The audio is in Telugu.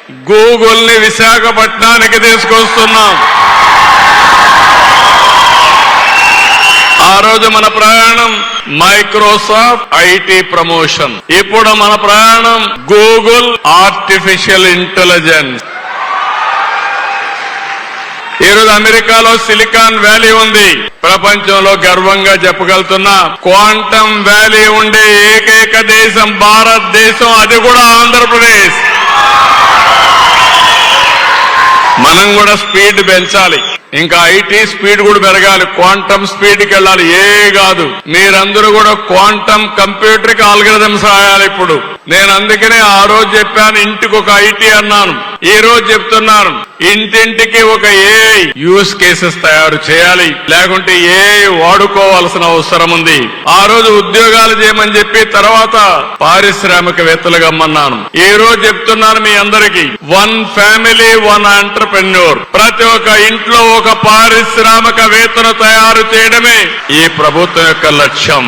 గూగుల్ ని విశాఖపట్నానికి తీసుకొస్తున్నాం. ఆ రోజు మన ప్రయాణం మైక్రోసాఫ్ట్ ఐటీ ప్రమోషన్, ఇప్పుడు మన ప్రయాణం గూగుల్ ఆర్టిఫిషియల్ ఇంటెలిజెన్స్. ఈరోజు అమెరికాలో సిలికాన్ వ్యాలీ ఉంది. ప్రపంచంలో గర్వంగా చెప్పగలుగుతున్నా క్వాంటమ్ వ్యాలీ ఉండే ఏకైక దేశం భారతదేశం, అది కూడా ఆంధ్రప్రదేశ్. మనం కూడా స్పీడ్ పెంచాలి, ఇంకా ఐటీ స్పీడ్ కూడా పెరగాలి, క్వాంటమ్ స్పీడ్కి వెళ్ళాలి. కాదు, మీరందరూ కూడా క్వాంటమ్ కంప్యూటర్కి ఆల్గరిథమ్స్ రాయాలి. ఇప్పుడు నేను అందుకనే ఆ రోజు చెప్పాను ఇంటికి ఒక ఐటీ అన్నాను. ఈ రోజు చెప్తున్నాను ఇంటింటికి ఒక ఏఐ యూస్ కేసెస్ తయారు చేయాలి, లేకుంటే ఏఐ వాడుకోవాల్సిన అవసరం ఉంది. ఆ రోజు ఉద్యోగాలు చేయమని చెప్పి తర్వాత పారిశ్రామికవేత్తలుగా అమ్మన్నాను. ఈ రోజు చెప్తున్నాను మీ అందరికీ, 1 ఫ్యామిలీ 1 ఎంటర్‌ప్రెన్యూర్, ప్రతి ఒక్క ఇంట్లో ఒక పారిశ్రామికవేత్తను తయారు చేయడమే ఈ ప్రభుత్వం యొక్క లక్ష్యం.